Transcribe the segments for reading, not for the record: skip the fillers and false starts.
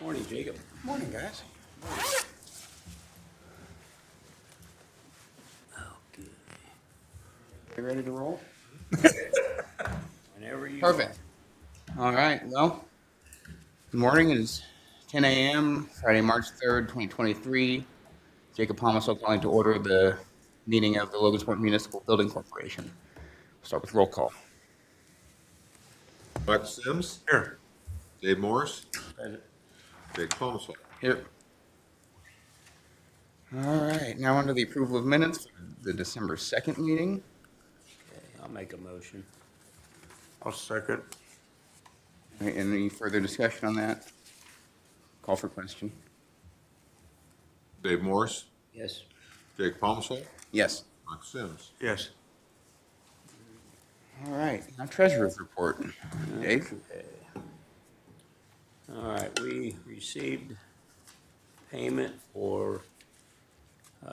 Morning, Jacob. Morning, guys. Okay. You ready to roll? Whenever you Perfect. All right. Well, good morning. It is 10 a.m. Friday, March 3rd, 2023. Jacob Pomaso calling to order the meeting of the Logansport Municipal Building Corporation. We'll start with roll call. Michael Sims. Here. Dave Morris. are. Jake Thomas. Here. All right. Now under the approval of minutes for the December 2nd meeting. Okay, I'll make a motion. I'll second. All right, any further discussion on that? Call for question. Dave Morris. Yes. Jake Thomas. Yes. Michael Sims. Yes. All right. Now treasurer's report. Dave? Okay. All right, we received payment for,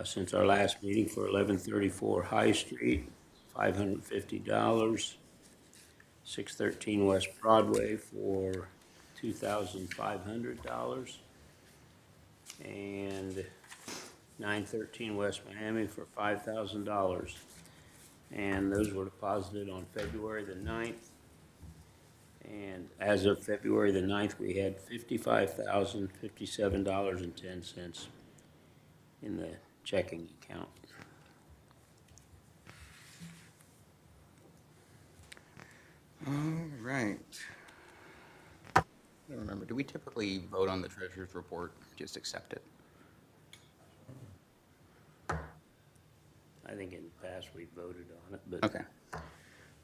since our last meeting, for 1134 High Street, $550. 613 West Broadway for $2,500. And 913 West Miami for $5,000. And those were deposited on February the 9th. And as of February the 9th, we had $55,057.10 in the checking account. All right. I don't remember. Do we typically vote on the treasurer's report? Just accept it? I think in the past we voted on it, but Okay.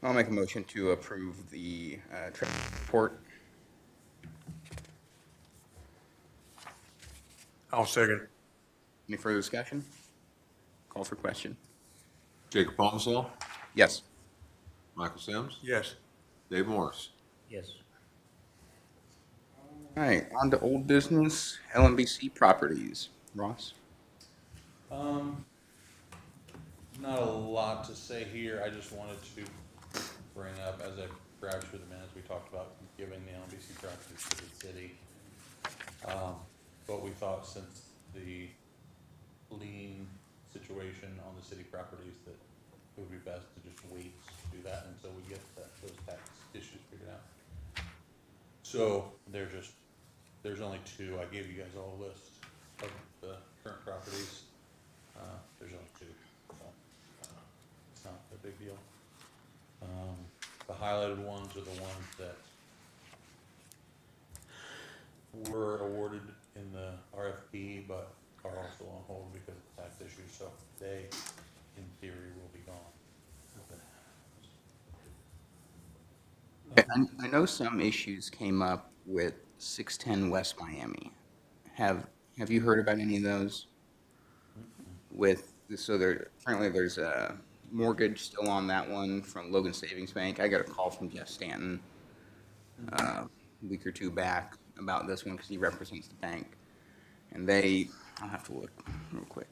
I'll make a motion to approve the treasurer's report. I'll second. Any further discussion? Call for question. Jacob Thomas. Yes. Michael Sims. Yes. Dave Morris. yes. All right, on to old business, LMBC properties. Ross? Not a lot to say here. I just wanted to bring up, as I browsed through the minutes, we talked about giving the LBC properties to the city. But we thought since the lien situation on the city properties that it would be best to just wait to do that until we get those tax issues figured out. So there's only two. I gave you guys all a list of the current properties. There's only two. It's not a big deal. The highlighted ones are the ones that were awarded in the RFP, but are also on hold because of tax issues, so they, in theory, will be gone. I know some issues came up with 610 West Miami. Have you heard about any of those? So apparently there's a mortgage still on that one from Logan Savings Bank. I got a call from Jeff Stanton a week or two back about this one because he represents the bank. And I'll have to look real quick.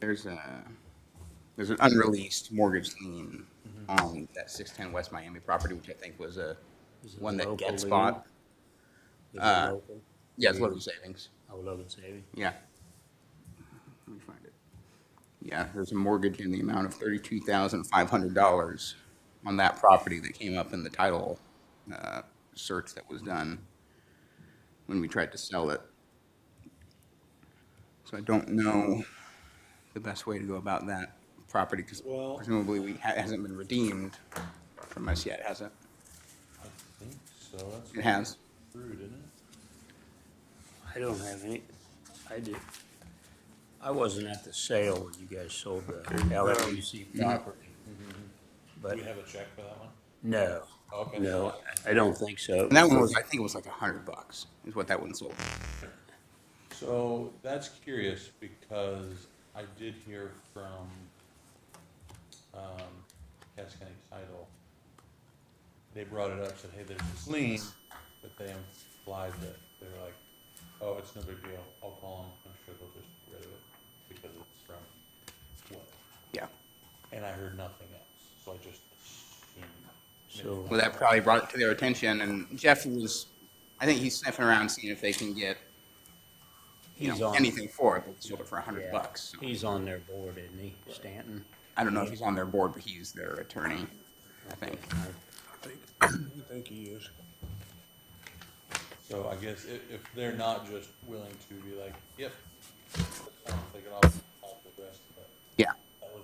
There's an unreleased mortgage lien on that 610 West Miami property, which I think was Is it one that local gets lien? bought. Is it local? Yeah, it's Logan Savings. Oh, Logan Saving. Yeah. Let me find it. Yeah, there's a mortgage in the amount of $32,500 on that property that came up in the title search that was done when we tried to sell it. So I don't know the best way to go about that property because Well- presumably it hasn't been redeemed from us yet, has it? I think so. That's It has. through, didn't it? I don't have any, I wasn't at the sale when you guys sold the LMUC property. Do But we have a check for that one? no, Okay. no, I don't think so. And that one was, I think it was like $100 is what that one sold. So that's curious because I did hear from Cass County Title. They brought it up, said, hey, there's this lien, but they implied that they were like, oh, it's no big deal. I'll call them. I'm sure they'll just get rid of it because it's from what? Yeah. And I heard nothing else, so I just assumed. So, Well, that probably brought it to their attention, and Jeff was, I think he's sniffing around seeing if they can get, he's on. anything for it, but we sold it for $100. Yeah, So. he's on their board, isn't he, Stanton? I don't know if he's on their board, but he's their attorney, I think. I think he is. So I guess if they're not just willing to be like, yep, take it off the rest, but Yeah, that was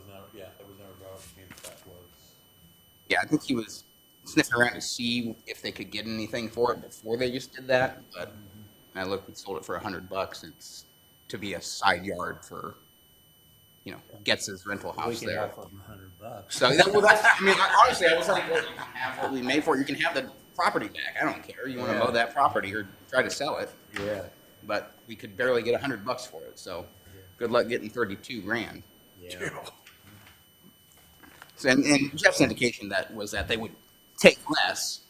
never brought up to me that was. yeah, I think he was sniffing around to see if they could get anything for it before they just did that, but I looked and sold it for $100. It's to be a side yard for, gets his rental We house can there. offer him $100. So, honestly, I was like, well, you can have what we made for it. You can have the property back. I don't care. You want to Yeah. mow that property or try to sell it, Yeah, but we could barely get $100 for it. So, good luck getting 32 grand. yeah. So, and Jeff's indication was that they would take less.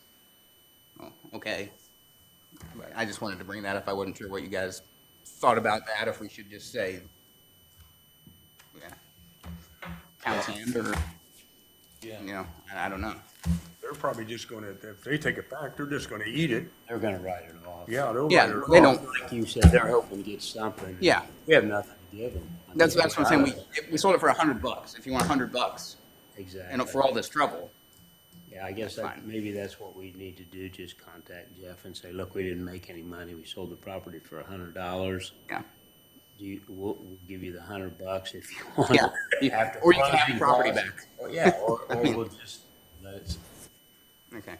Oh, okay. But I just wanted to bring that up. I wasn't sure what you guys thought about that. If we should just say, pound sand, or Yeah. I don't know. They're probably just gonna, if they take it back, they're just gonna eat it. They're gonna write it off. Yeah, they'll Yeah, write it they off. don't. Like you said, they're hoping to get something. Yeah. We have nothing to give them. I mean, That's what I'm saying. we're We sold it for $100. If you want $100, Exactly. and for all this trouble, Yeah, I guess Fine. maybe that's what we need to do, just contact Jeff and say, look, we didn't make any money, we sold the property for $100. yeah, We'll give you the $100 if you want. yeah. After Or you can have closing the property costs. back. Or, yeah, or we'll just let it, Okay.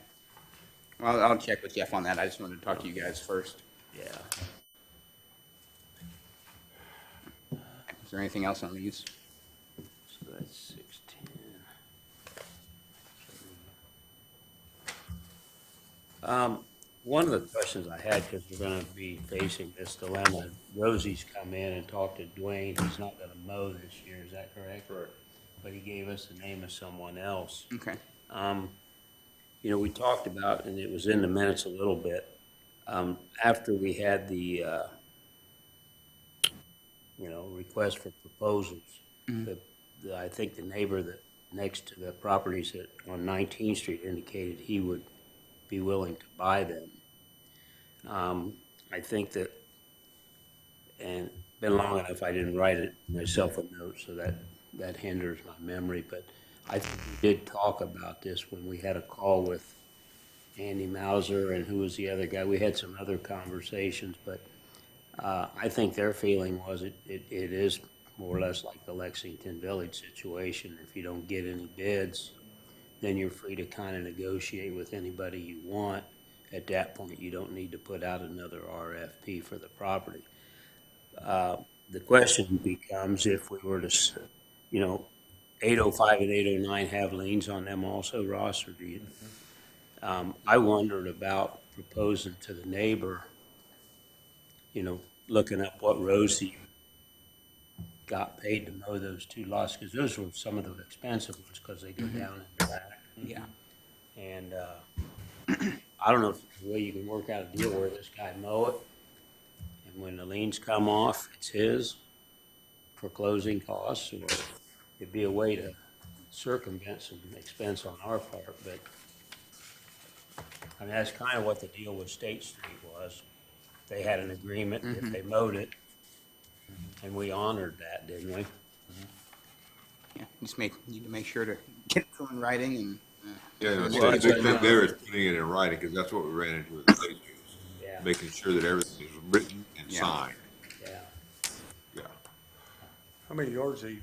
Well, I'll check with Jeff on that. I just wanted to talk to you guys first. yeah. Is there anything else on these? So that's 610. One of the questions I had, because we're gonna be facing this dilemma, Rosie's come in and talked to Dwayne, he's not gonna mow this year, is that correct? Correct. But he gave us the name of someone else. Okay. We talked about, and it was in the minutes a little bit, after we had the, request for proposals, I think the neighbor that, next to the properties on 19th Street indicated he would be willing to buy them. I think that, and been long enough, I didn't write it myself a note, so that hinders my memory, but I think we did talk about this when we had a call with Andy Mauser and who was the other guy. We had some other conversations, but I think their feeling was it is more or less like the Lexington Village situation. If you don't get any bids, then you're free to kind of negotiate with anybody you want. At that point, you don't need to put out another RFP for the property. The question becomes if we were to, 805 and 809 have liens on them also, Ross, or do you? I wondered about proposing to the neighbor, looking up what Rosie got paid to mow those two lots, because those were some of the expensive ones, because they go down in the back. Yeah. And I don't know if there's a way you can work out a deal where this guy mow it, and when the liens come off, it's his for closing costs, or it'd be a way to circumvent some expense on our part, but I mean, that's kind of what the deal with State Street was. They had an agreement if they mowed it, and we honored that, didn't we? Yeah. Just need to make sure to get it in writing and. Yeah, Well, the that's big what thing I'm- there is putting it in writing, because that's what we ran into with the state streets. Yeah. Making sure that everything is written and Yeah. signed. Yeah. Yeah. How many yards are you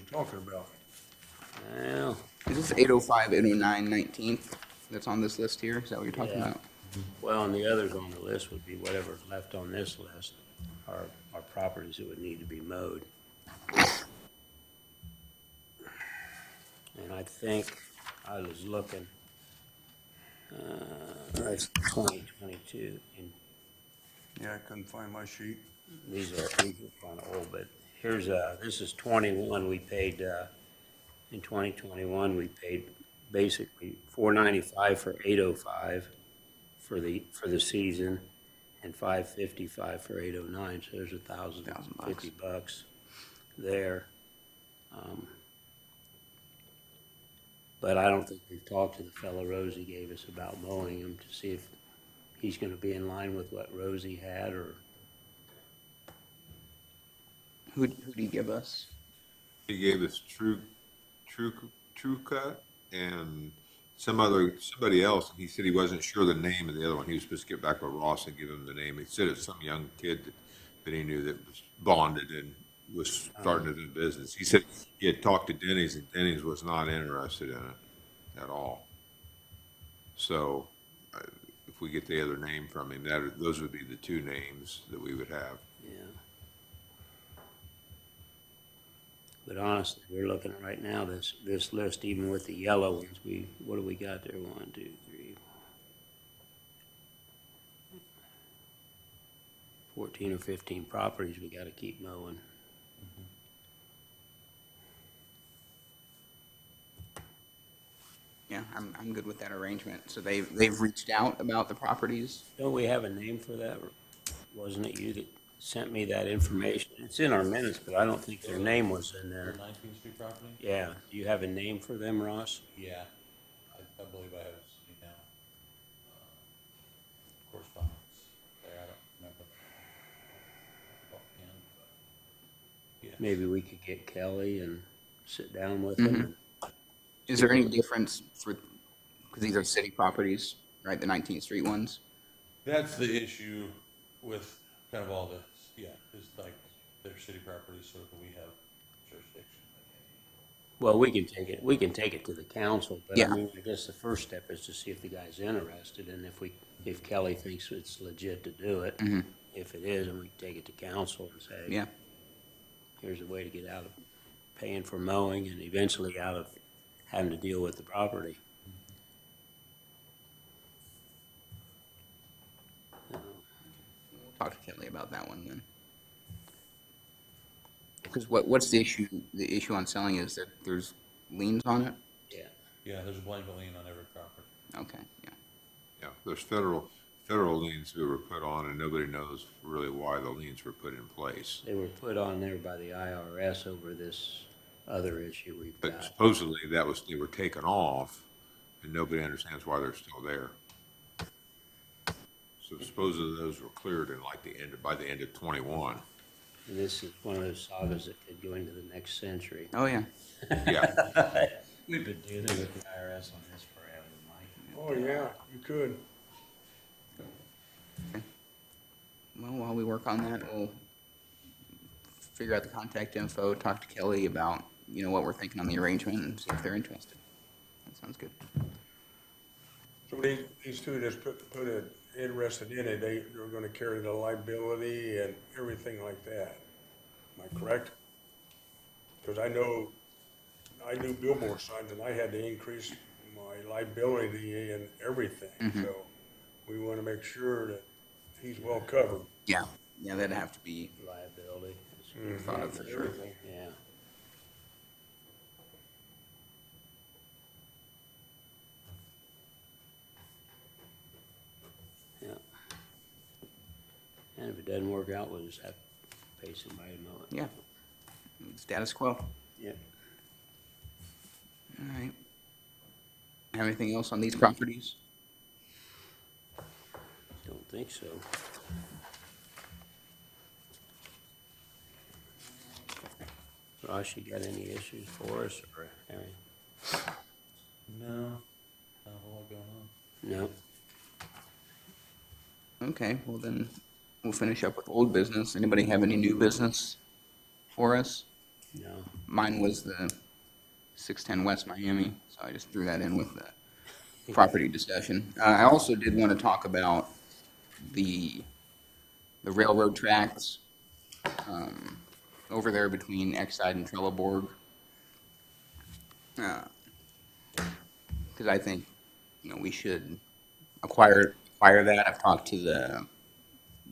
talking about? Well, Is this 805, 809, 19th that's on this list here? Is that what you're talking Yeah. about? well, and the others on the list would be whatever's left on this list are properties that would need to be mowed. And I think I was looking, that's 2022, and Yeah, I couldn't find my sheet. these are kind of old, but here's, this is 21, we paid, in 2021, we paid basically $495 for 805 for the season, and $555 for 809, so there's $1,050 there. But I don't think we've talked to the fellow Rosie gave us about mowing him to see if he's gonna be in line with what Rosie had, or, Who'd he give us? He gave us True Cut and somebody else, and he said he wasn't sure the name of the other one. He was supposed to get back with Ross and give him the name. He said it's some young kid that he knew that was bonded and was starting to do business. He said he had talked to Denny's, and Denny's was not interested in it at all. So, if we get the other name from him, those would be the two names that we would have. yeah. But honestly, we're looking at right now, this list, even with the yellow ones, what do we got there? 1, 2, 3, 14 or 15 properties we gotta keep mowing. Yeah, I'm good with that arrangement. So they've reached out about the properties? Don't we have a name for that? Or wasn't it you that sent me that information? It's in our minutes, but I don't think their name was in The there. 19th Street property? Yeah, do you have a name for them, Ross? Yeah, I believe I have his email, correspondence there, I don't remember. Offhand, but, yeah. Maybe we could get Kelly and sit down with them. Is there any difference because these are city properties, right, the 19th Street ones? That's the issue with kind of all this, yeah, is like their city properties, so that we have jurisdiction. Well, we can take it to the council, but I Yeah. mean, I guess the first step is to see if the guy's interested, and if Kelly thinks it's legit to do it. If it is, and we can take it to council and say, Yeah. here's a way to get out of paying for mowing and eventually out of having to deal with the property. We'll talk to Kelly about that one then. Because what's the issue? The issue on selling is that there's liens on it? Yeah, Yeah, there's a blanket lien on every property. Okay, yeah. Yeah, there's federal liens that were put on, and nobody knows really why the liens were put in place. they were put on there by the IRS over this other issue we've But got. supposedly they were taken off, and nobody understands why they're still there. So supposedly those were cleared in like by the end of 21. And this is one of those sagas that could go into the next century. Oh, yeah. Yeah, We've been dealing with the IRS on this forever, Mike. Oh, yeah, you could. Well, while we work on that, we'll figure out the contact info, talk to Kelly about, what we're thinking on the arrangement and see if they're interested. That sounds good. So these two that's put it, interested in it, they're gonna carry the liability and everything like that. Am I correct? Because I do billboard signs and I had to increase my liability and everything. So we wanna make sure that he's well covered. Yeah. Yeah, that'd have to be Liability. thought of for sure. Yeah. Yeah. And if it doesn't work out, we'll just have to pay somebody to mow it. Yeah. Status quo. Yep. All right. Have anything else on these properties? Don't think so. Ross, you got any issues for us, or Harry? No, not a whole lot going on. No? Okay, well then, we'll finish up with old business. Anybody have any new business for us? No. Mine was the 610 West Miami, so I just threw that in with the property discussion. I also did want to talk about the railroad tracks over there between Exide and Trelleborg. Because I think, we should acquire that. I've talked to the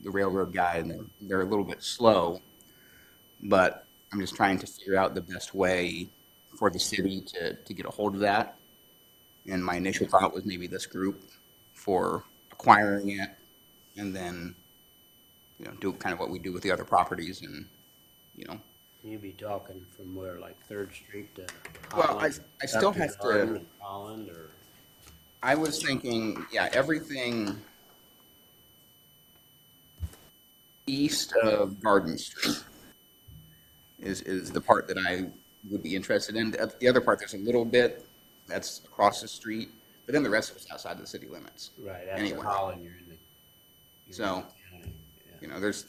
railroad guy, and they're a little bit slow, but I'm just trying to figure out the best way for the city to get a hold of that. And my initial thought was maybe this group for acquiring it, and then, do kind of what we do with the other properties and, You'd be talking from where, like Third Street to Well, Holland? I still up to have Garden to, and Holland, or, I was thinking, yeah, everything east of Garden Street is the part that I would be interested in. The other part, there's a little bit that's across the street, but then the rest of it's outside the city limits. right, after Anyway, Holland, you're in the so, county, you know, there's,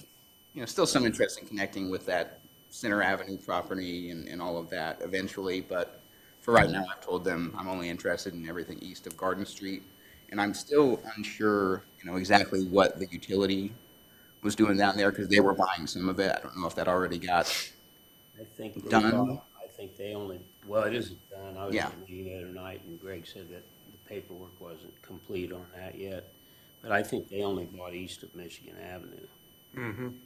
you know, still some interest in connecting with that Center Avenue property and all of that eventually, but for right now, I've told them I'm only interested in everything east of Garden Street. And I'm still unsure, you know, exactly what the utility was doing down there, because they were buying some of it. I don't know if that already got, I think they Done? bought, I think they only, well, it isn't done. I was Yeah. at a meeting the other night, and Greg said that the paperwork wasn't complete on that yet. But I think they only bought east of Michigan Avenue. and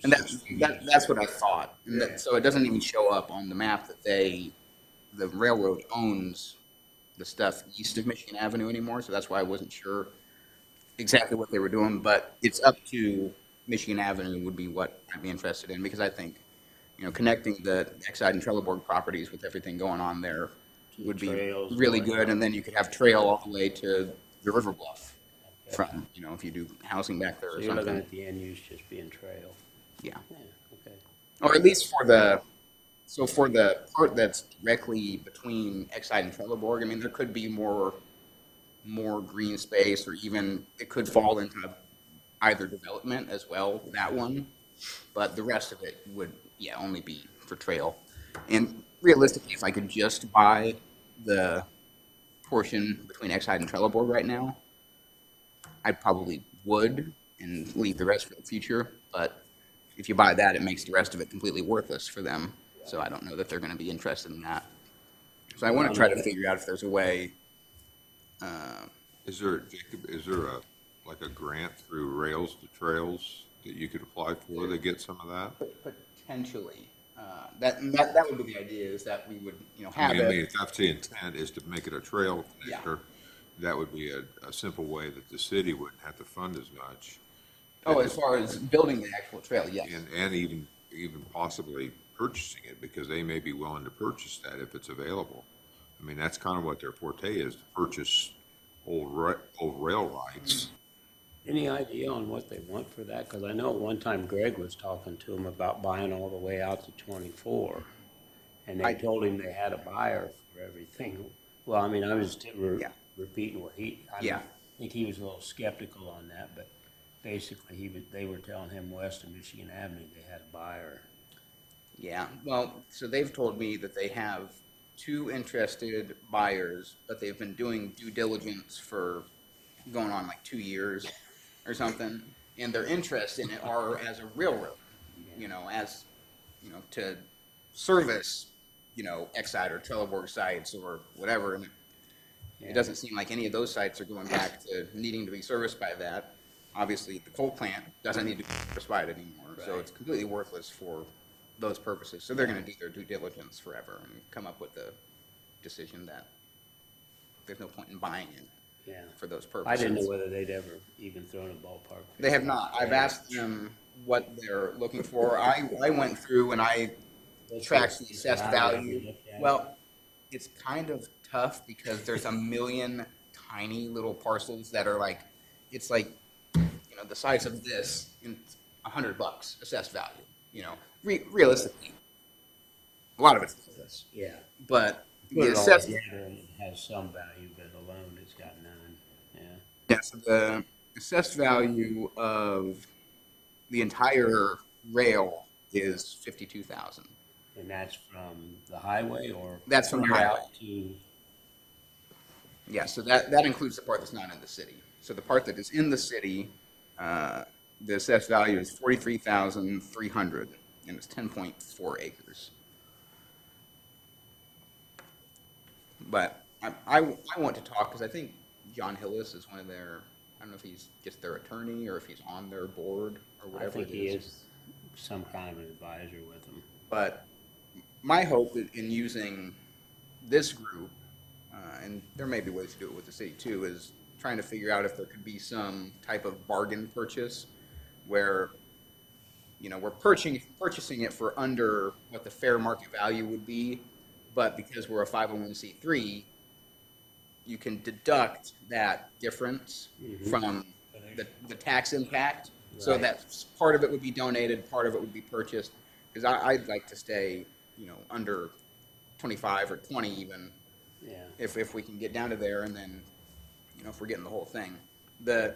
From that's what I thought. And Yeah. so it doesn't even show up on the map that the railroad owns the stuff east of Michigan Avenue anymore, so that's why I wasn't sure exactly what they were doing, but it's up to Michigan Avenue would be what I'd be interested in, because I think, you know, connecting the Exide and Trelleborg properties with everything going on there To the would be trails really going good, up. and then you could have trail all the way to the River Bluff Okay. from, you know, if you do housing back there So or you're looking something. at the end use just being trail. Yeah, Yeah, okay. or at least for the part that's directly between Exide and Trelleborg, I mean, there could be more green space, or even it could fall into either development as well, that one. But the rest of it would, yeah, only be for trail. And realistically, if I could just buy the portion between Exide and Trelleborg right now, I probably would and leave the rest for the future. But if you buy that, it makes the rest of it completely worthless for them. So I don't know that they're going to be interested in that. So I want to try to figure out if there's a way. Is there, Jacob, is there like a grant through Rails to Trails that you could apply for to get some of that? Potentially. That would be the idea, is that we would, you know, have I mean, it. if that's the intent is to make it a trail Yeah. connector, that would be a simple way that the city wouldn't have to fund as much. Oh, as far as building the actual trail, yes. And even possibly purchasing it, because they may be willing to purchase that if it's available. I mean, that's kind of what their forte is, to purchase old rail rights. Any idea on what they want for that? Because I know at one time Greg was talking to him about buying all the way out to 24. And I- they told him they had a buyer for everything. Well, I mean, I was Yeah. repeating what Yeah. I think he was a little skeptical on that, but basically they were telling him west of Michigan Avenue, they had a buyer. Yeah, well, so they've told me that they have 2 interested buyers, but they've been doing due diligence for going on like 2 years or something. And their interest in it are as a railroad, you know, as, you know, to service, you know, Exide or Trelleborg sites or whatever. And Yeah. it doesn't seem like any of those sites are going back to needing to be serviced by that. Obviously, the coal plant doesn't need to be serviced by it anymore, so Right. it's completely worthless for those purposes. So they're going to do their due diligence forever and come up with a decision that there's no point in buying it Yeah. for those I purposes. didn't know whether they'd ever even thrown a ballpark. They have not. I've asked them what they're looking for. I went through and I tracked the assessed value. Well, it's kind of tough because there's a million tiny little parcels that are like, it's like, you know, the size of this in $100 assessed value, you know, realistically. A lot of it's this, Yeah. but Put the it all assessed, together and it has some value, but alone it's got none. Yeah. yeah, so the assessed value of the entire rail is 52,000. And that's from the highway or? That's from the clear out highway. To, Yeah, so that includes the part that's not in the city. So the part that is in the city, the assessed value is 43,300, and it's 10.4 acres. But I want to talk, because I think John Hillis is one of their, I don't know if he's just their attorney or if he's on their board or I whatever think it he is. is some kind of an advisor with them. But my hope in using this group, and there may be ways to do it with the city too, is trying to figure out if there could be some type of bargain purchase where we're purchasing it for under what the fair market value would be, but because we're a 501c3, you can deduct that difference from the tax impact, so Right. that part of it would be donated, part of it would be purchased, because I'd like to stay, under 25 or 20 even, Yeah, if we can get down to there, and then, if we're getting the whole thing. The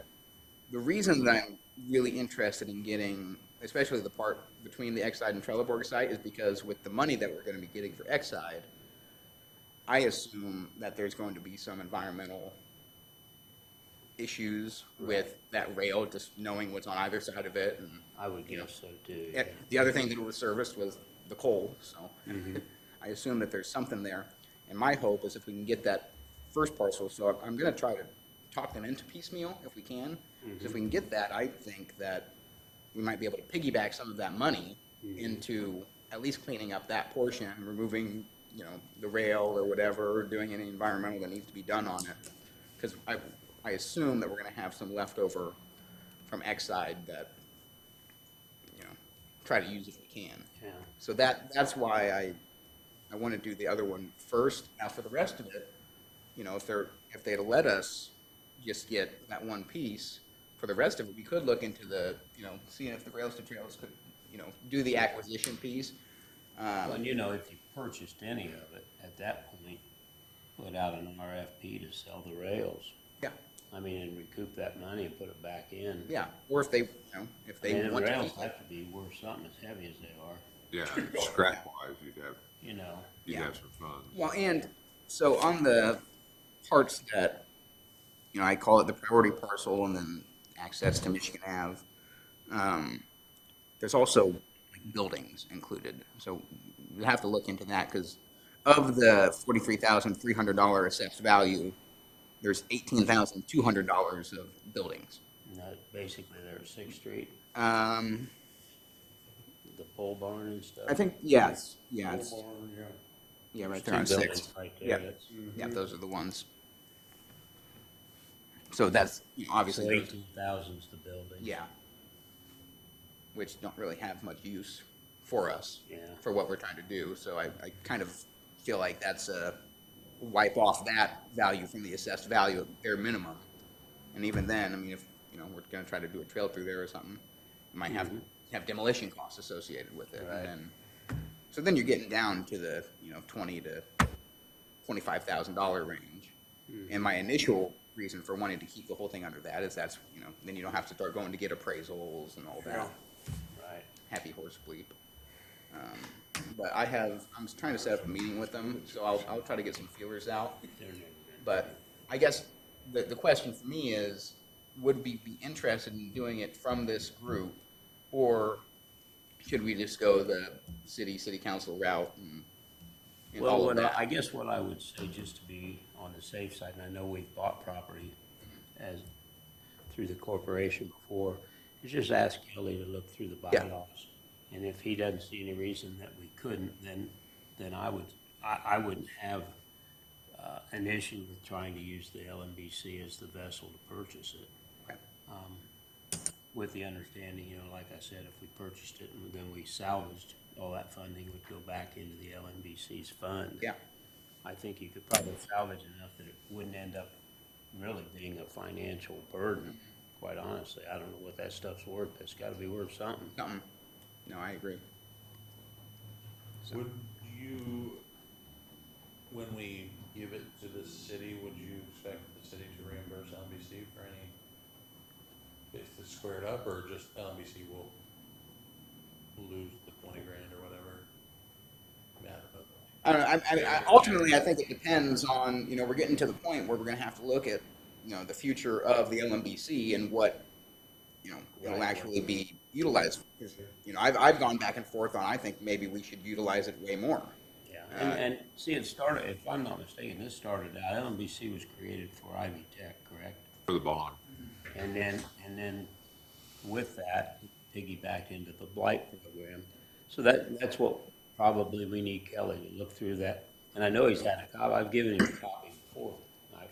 reason that I'm really interested in getting, especially the part between the Exide and Trelleborg site, is because with the money that we're going to be getting for Exide, I assume that there's going to be some environmental issues with that rail, just knowing what's on either side of it. And I would guess so too. the other thing that was serviced was the coal, so I assume that there's something there. And my hope is if we can get that first parcel, so I'm going to try to talk them into piecemeal if we can. 'Cause if we can get that, I think that we might be able to piggyback some of that money into at least cleaning up that portion, removing, the rail or whatever, or doing any environmental that needs to be done on it. Because I assume that we're going to have some leftover from Exide that, try to use if we can. Yeah. So that's why I want to do the other one first. Now for the rest of it, if they'd let us just get that one piece, for the rest of it, we could look into seeing if the Rails to Trails could, do the acquisition piece. Well, and if you purchased any of it, at that point, put out an RFP to sell the rails. Yeah, I mean, and recoup that money and put it back in. yeah. Or if they, if I they mean, the want to rails keep it. have to be worth something as heavy as they are, Yeah, scrap wise, you'd Yeah. have some fun. Well, and so on the parts that, I call it the priority parcel and then access to Michigan Ave, there's also like buildings included. So we have to look into that because of the $43,300 assessed value, there's $18,200 of buildings. and that basically there at Sixth Street, Um, the pole barn and stuff. I think, yes, yeah, it's, Or, yeah. yeah, right There's there on two buildings Sixth. right there. Yeah. That's- Yeah, those are the ones. So that's, obviously, So those- 18,000's the building. yeah, which don't really have much use for us, Yeah. for what we're trying to do. So I kind of feel like that's a wipe off that value from the assessed value at bare minimum. And even then, I mean, if, we're gonna try to do a trail through there or something, it might have demolition costs associated with it. Right. And then, so then you're getting down to the, $20,000 to $25,000 range. And my initial reason for wanting to keep the whole thing under that is that's, then you don't have to start going to get appraisals and all that. Yeah. Right. Happy horse bleep. But I'm trying to set up a meeting with them, so I'll try to get some feelers out. They're never gonna- But I guess the question for me is, would we be interested in doing it from this group, or should we just go the city council route and all Well, of that? I guess what I would say, just to be on the safe side, and I know we've bought property through the corporation before, is just ask Kelly to look through the Yeah. bylaws. And if he doesn't see any reason that we couldn't, then I wouldn't have an issue with trying to use the LMBC as the vessel to purchase it. Okay. With the understanding, like I said, if we purchased it and then we salvaged, all that funding would go back into the LMBC's fund. Yeah. I think you could probably salvage enough that it wouldn't end up really being a financial burden, quite honestly. I don't know what that stuff's worth, but it's gotta be worth something. Something. No, I agree. Would you, when we give it to the city, would you expect the city to reimburse LMBC for any, if it's squared up, or just LMBC will lose the 20 grand or whatever? I mean, I don't know. I don't know. Ultimately, I think it depends on, we're getting to the point where we're going to have to look at, the future of the LMBC and what, it'll actually be utilized. I've gone back and forth on, I think maybe we should utilize it way more. Yeah, and see, it started, if I'm not mistaken, this started out, LMBC was created for Ivy Tech, correct? For the bond. And then with that, piggybacked into the blight program. So that's what probably we need Kelly to look through that. And I know he's had a copy, I've given him a copy before,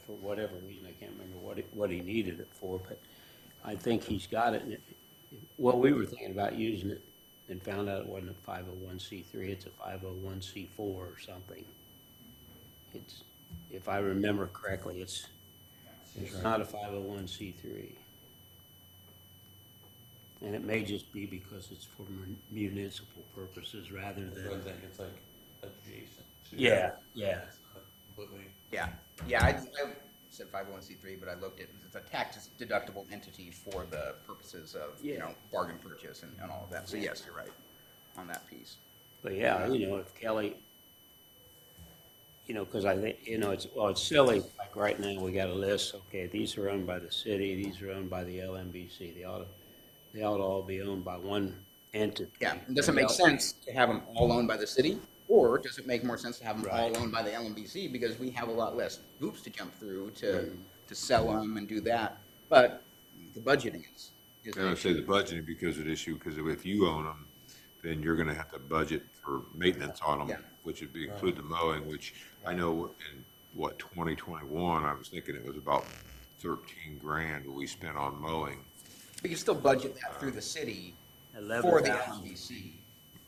for whatever reason, I can't remember what he needed it for, but I think he's got it. Well, we were thinking about using it and found out it wasn't a 501c3, it's a 501c4 or something. It's, if I remember correctly, it's not a 501c3. And it may just be because it's for municipal purposes rather I than, think it's like adjacent to. yeah, yeah. It's not completely, Yeah, yeah, I said 501c3, but I looked at, it's a tax deductible entity for the purposes of, you Yeah. know, bargain purchase and all of that. So yes, you're right on that piece. But yeah, you know, if Kelly, you know, because I think, you know, it's silly, like right now, we got a list, okay, these are owned by the city, these are owned by the LMBC, they ought to all be owned by one entity. Yeah, and does it make sense to have them all owned by the city? Or does it make more sense to have them all Right. owned by the LMBC because we have a lot less hoops to jump through to sell them and do that? But the budgeting is I an would say issue. the budgeting because of the issue, because if you own them, then you're gonna have to budget for maintenance on Yeah. them, which would be include the mowing, which I know in, 2021, I was thinking it was about 13 grand we spent on mowing. We can still budget that through the city for the 11,000. LMBC.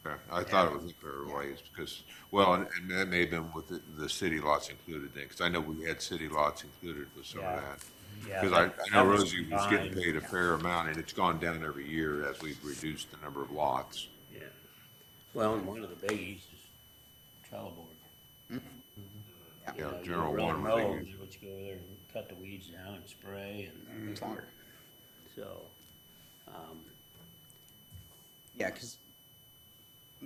Okay, I thought it was a fair ways because, well, and that may have been with the city lots included then, because I know we had city lots included with some of Yeah. that. Yeah, Because I that know was Rosie was getting combined. paid a fair amount, and it's gone down every year as we've reduced the number of lots. Yeah. Well, and one of the biggies is trellis. Yeah, You know, you general really one, mow they them, use. but you go there and cut the weeds down and spray, and It's longer. so, Yeah, because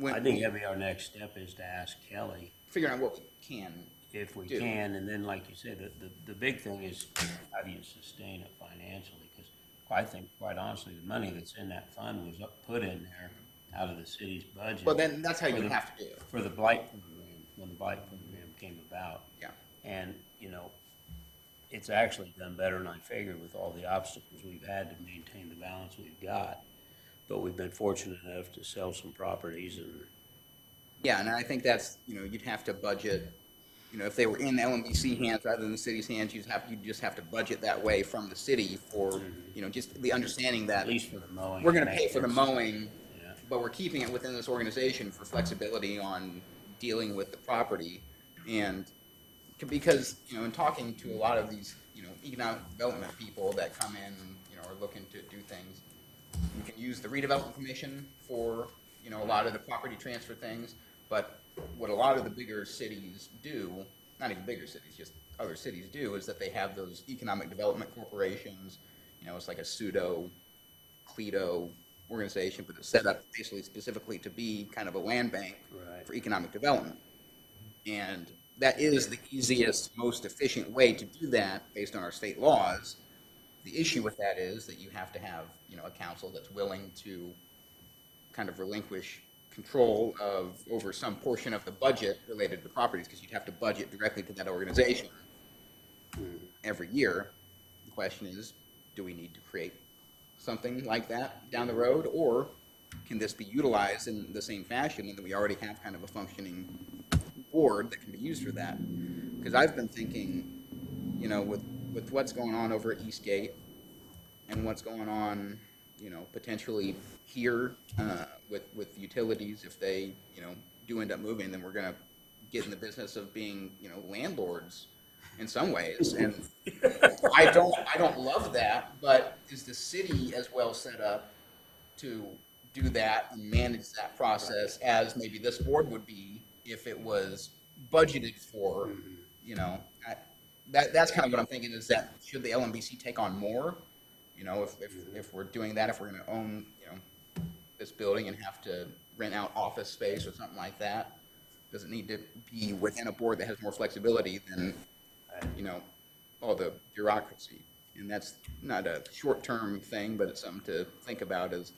I think that'd be our next step is to ask Kelly figuring out what we can. if we Do. can, and then, like you said, the big thing is how do you sustain it financially? Because I think, quite honestly, the money that's in that fund was put in there out of the city's budget. Well, then that's how For you the- have to do it. For the blight program, when the blight program came about. Yeah. And, you know, it's actually done better than I figured with all the obstacles we've had to maintain the balance we've got. But we've been fortunate enough to sell some properties and, Yeah, and I think that's, you know, you'd have to budget, you know, if they were in LMBC hands rather than the city's hands, you'd just have to budget that way from the city for, you know, just the understanding that at least for the mowing. we're gonna pay for the maintenance. mowing, Yeah. but we're keeping it within this organization for flexibility on dealing with the property. And because, you know, in talking to a lot of these, you know, economic development people that come in and, you know, are looking to do things, you can use the redevelopment commission for, you know, a lot of the property transfer things. But what a lot of the bigger cities do, not even bigger cities, just other cities do, is that they have those economic development corporations. You know, it's like a pseudo Clito organization, but it's set up basically specifically to be kind of a land bank Right. for economic development. And that is the easiest, most efficient way to do that based on our state laws. The issue with that is that you have to have, you know, a council that's willing to kind of relinquish control of, over some portion of the budget related to properties, because you'd have to budget directly to that organization every year. The question is, do we need to create something like that down the road, or can this be utilized in the same fashion, and that we already have kind of a functioning board that can be used for that? Because I've been thinking, you know, with what's going on over at Eastgate and what's going on, you know, potentially here with utilities, if they, you know, do end up moving, then we're going to get in the business of being, you know, landlords in some ways. And I don't love that, but is the city as well set up to do that and manage that process as maybe this board would be if it was budgeted for, you know? That's kind of what I'm thinking, is that should the LMBC take on more? You know, if we're doing that, if we're going to own, you know, this building and have to rent out office space or something like that, does it need to be within a board that has more flexibility than, you know, all the bureaucracy? And that's not a short-term thing, but it's something to think about is,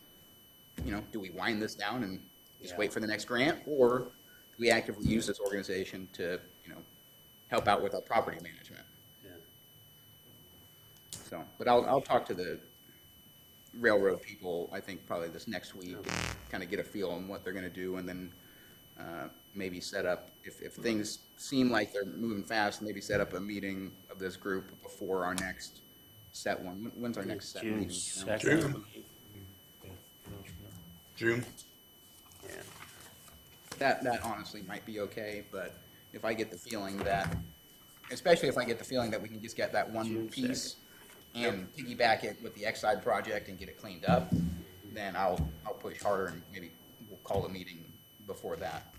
you know, do we wind this down and just Yeah. wait for the next grant? Or do we actively use this organization to, you know, help out with our property management? Yeah. So, but I'll talk to the railroad people, I think probably this next week, kind of get a feel on what they're gonna do, and then maybe set up, if things seem like they're moving fast, maybe set up a meeting of this group before our next set one. When's our next set meeting? June you know? second. June. June. That honestly might be okay, but if I get the feeling that, especially if I get the feeling that we can just get that one June piece and piggyback it with the Exide project and get it cleaned up, then I'll push harder and maybe we'll call a meeting before that.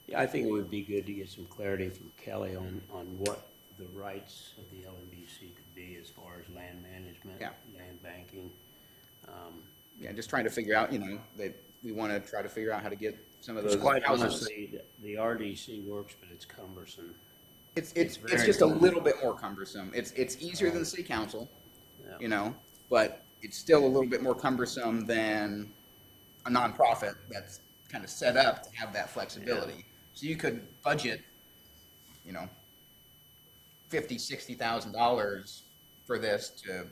Yeah, I think it would be good to get some clarity from Kelly on what the rights of the LNBC could be as far as land management, Yeah. land banking. Yeah, just trying to figure out, that we want to try to figure out how to get some of those Because quite houses. honestly, the RDC works, but it's cumbersome. It's very just a cumbersome. little bit more cumbersome. It's easier than the city council, Yeah. but it's still a little bit more cumbersome than a nonprofit that's kind of set up to have that flexibility. So you could budget, $50,000-$60,000 for this to,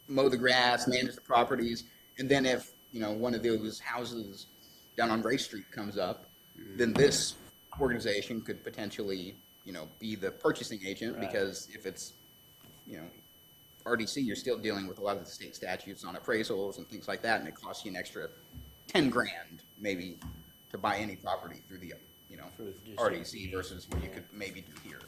mow the grass, manage the properties, and then if, one of those houses down on Ray Street comes up, then this organization could potentially, be the purchasing agent, Right. because if it's, RDC, you're still dealing with a lot of the state statutes on appraisals and things like that, and it costs you an extra 10 grand maybe to buy any property through the, For just RDC fees. versus what you could maybe do here.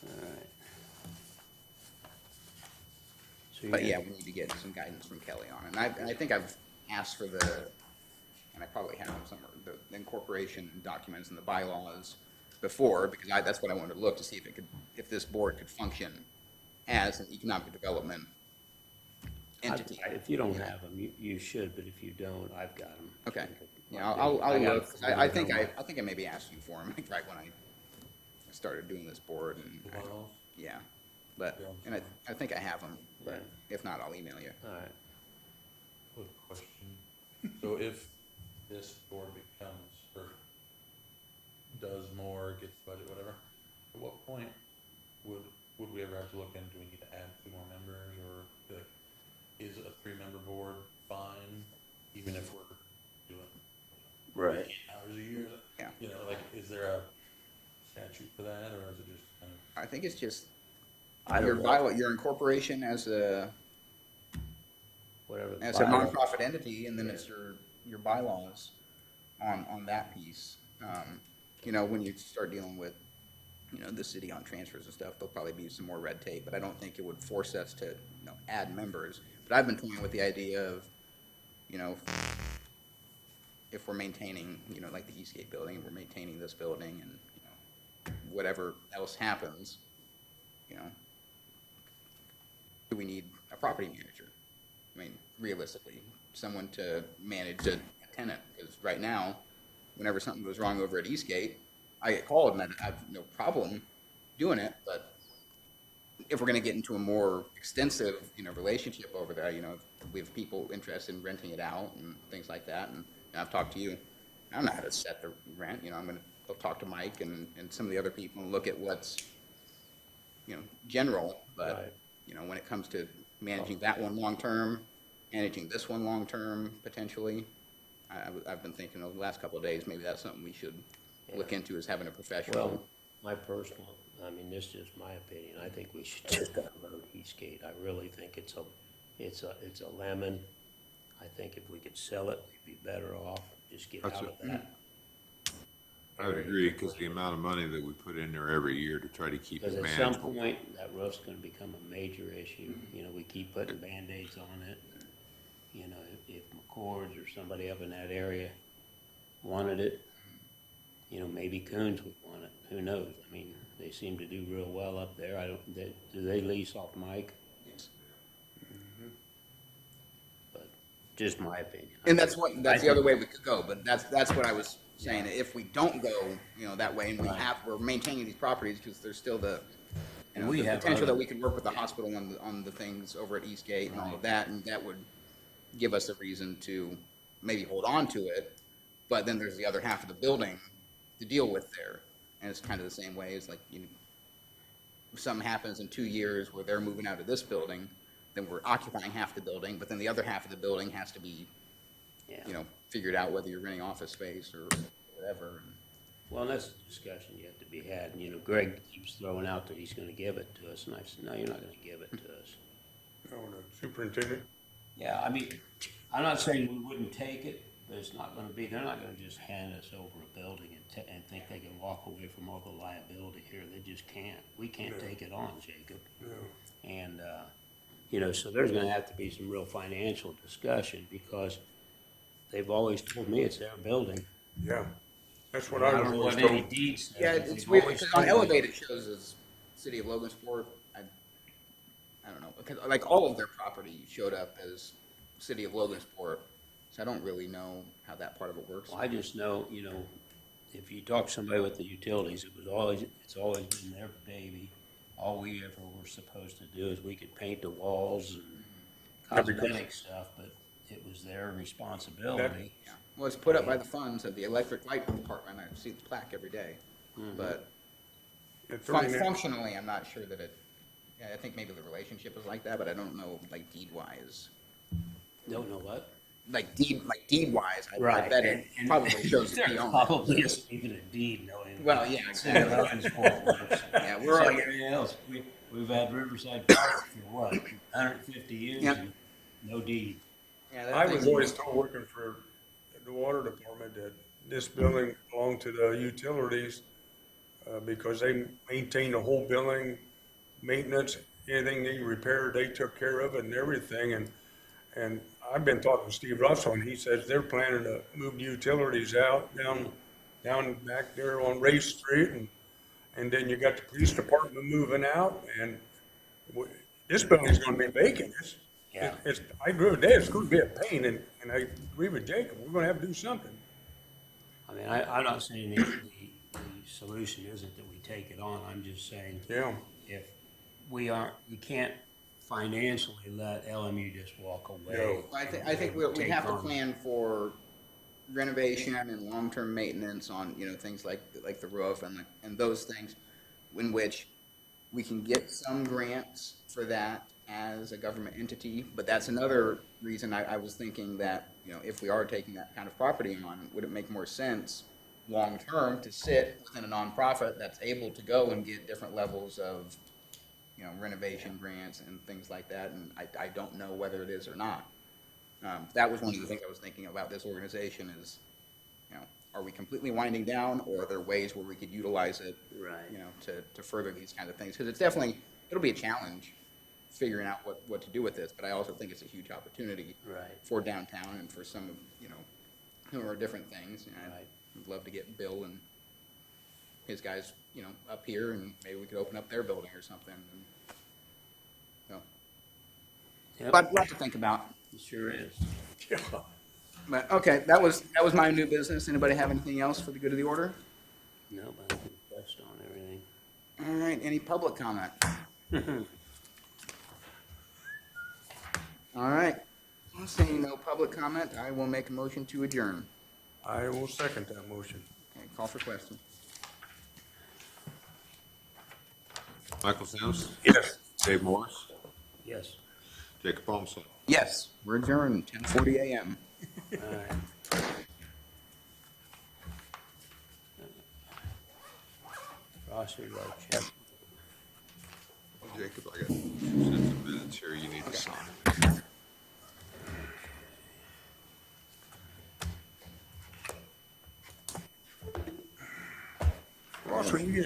All right. So But you're- yeah, we need to get some guidance from Kelly on it. And I think I've asked for and I probably have somewhere, the incorporation documents and the bylaws before, because that's what I wanted to look to see if this board could function as an economic development entity. If you don't have them, you should, but if you don't, I've got them. Okay. Yeah, I'll I got look. 'Cause I think I maybe asked you for them, right when I started doing this board, and The bylaws? yeah. But, and I think I have them, but Yeah. if not, I'll email you. All right. Quick question. So if this board becomes, or does more, gets budget, whatever, at what point would we ever have to look into, do we need to add 2 more members, or like, is a 3-member board fine, even if we're doing Right. 8 hours a year? Yeah. Like, is there a statute for that, or is it just kind of? I think it's just I your don't know. bylaw, your incorporation as a Whatever. the as a bylaw- nonprofit entity, and then it's your bylaws on that piece. When you start dealing with, the city on transfers and stuff, there'll probably be some more red tape, but I don't think it would force us to, add members. But I've been toying with the idea of, if we're maintaining, like the Eastgate building, we're maintaining this building, and, whatever else happens, do we need a property manager? I mean, realistically, someone to manage a tenant, because right now, whenever something goes wrong over at Eastgate, I get called and I have no problem doing it, but if we're gonna get into a more extensive, relationship over there, we have people interested in renting it out and things like that, and I've talked to you, I don't know how to set the rent, I'll talk to Mike and some of the other people and look at what's, general, but, Right. When it comes to managing that one long-term, managing this one long-term potentially, I've been thinking over the last couple of days, maybe that's something we should look into, is having a professional. Well, my personal, this is just my opinion, I think we should just unload Eastgate. I really think it's a lemon. I think if we could sell it, we'd be better off, just get That's out it. of that. I would agree, because the amount of money that we put in there every year to try to keep Because it at some manageable. point, that roof's gonna become a major issue, we keep putting Band-Aids on it. If McCord's or somebody up in that area wanted it, maybe Coons would want it, who knows? They seem to do real well up there, do they lease off Mike? Yes. But, just my opinion. And that's the other think- way we could go, but that's what I was saying, if we don't go, that way, and we're maintaining these properties, because there's still the, We the have potential that other- we could work with the hospital on the things over at Eastgate and all of that, and that would give us a reason to maybe hold on to it, but then there's the other half of the building to deal with there, and it's kind of the same way as like, if something happens in 2 years where they're moving out of this building, then we're occupying half the building, but then the other half of the building has to be Yeah. figured out whether you're renting office space or whatever. Well, that's a discussion yet to be had, and, you know, Greg keeps throwing out that he's gonna give it to us, and I said, no, you're not gonna give it to us. Oh, the superintendent? Yeah, I mean, I'm not saying we wouldn't take it, but it's not gonna be, they're not gonna just hand us over a building and think they can walk away from all the liability here. They just can't. We can't take it on, Jacob. No. And, you know, so there's gonna have to be some real financial discussion, because they've always told me it's their building. Yeah, that's what I I was don't know always what any told. deed says. Yeah, but it's they've weird, always because on told me. Elevate it shows as City of Logansport. I don't know, because like all of their property showed up as City of Logansport, so I don't really know how that part of it works. Well, I just know, you know, if you talk to somebody with the utilities, it's always been their baby. All we ever were supposed to do is we could paint the walls and Yeah, because- cosmetic stuff, but it was their responsibility. Yeah. Well, it's put up by the funds of the electric light department. I see the plaque every day, but At 39 functionally, I'm not sure that it. Yeah, I think maybe the relationship is like that, but I don't know, like deed wise. Don't know what? Like deed wise, I Right. bet it and- probably shows that There the owner. probably isn't even a deed knowing. Well, yeah, City of exactly. Logansport works. Yeah, It's we're all- like everything else. We've had Riverside Park for what, 150 years? Yep. And no deed. Yeah, that I thing's- was always told, working for the water department, that this building belonged to the utilities, because they maintained the whole building, maintenance, anything they repaired, they took care of it and everything, and I've been talking to Steve Russell, and he says they're planning to move the utilities out, down back there on Ray Street, and then you got the police department moving out, and this building's gonna be vacant. Yeah. I agree with that, it's gonna be a pain, and I agree with Jacob, we're gonna have to do something. I mean, I'm not saying the solution isn't that we take it on. I'm just saying Yeah, if we can't financially let LMU just walk away. No. I think we Take have to on- plan for renovation and long-term maintenance on, things like the roof and those things, in which we can get some grants for that as a government entity, but that's another reason I was thinking that, if we are taking that kind of property on, would it make more sense long-term to sit within a nonprofit that's able to go and get different levels of, renovation grants and things like that, and I don't know whether it is or not. That was one of the things I was thinking about this organization is, are we completely winding down, or are there ways where we could utilize it, Right. to further these kinds of things? Because it'll be a challenge figuring out what to do with this, but I also think it's a huge opportunity Right. for downtown and for some of, some of our different things. Right. I'd love to get Bill and his guys, up here, and maybe we could open up their building or something. And, Yep, but we'll have to think about. it sure is. yeah. But, okay, that was my new business. Anybody have anything else for the good of the order? No, but I think we touched on everything. All right, any public comment? All right, seeing no public comment, I will make a motion to adjourn. I will second that motion. Okay, call for question. Michael Sims, Yes. Dave Morris, Yes. Jacob Holmeston. Yes, we're adjourned, 10:40 a.m. All right. Ross, we go check. Jacob, I got 2 sets of minutes here you need to sign. Ross, when you get